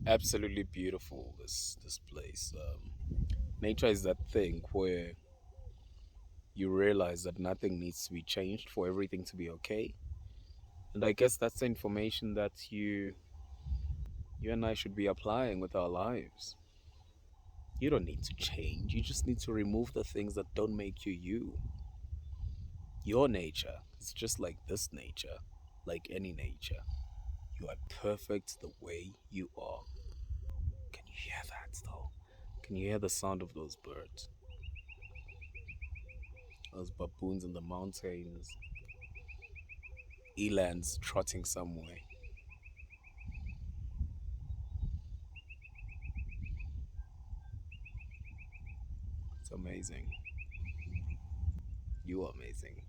Absolutely beautiful. This place. Nature is that thing where you realize that nothing needs to be changed for everything to be okay. And I guess that's the information that you and I should be applying with our lives. You don't need to change. You just need to remove the things that don't make you you. Your nature is just like this nature, like any nature. You are perfect the way you are. Can you hear that though? Can you hear the sound of those birds? Those baboons in the mountains, elands trotting somewhere. It's amazing. You are amazing.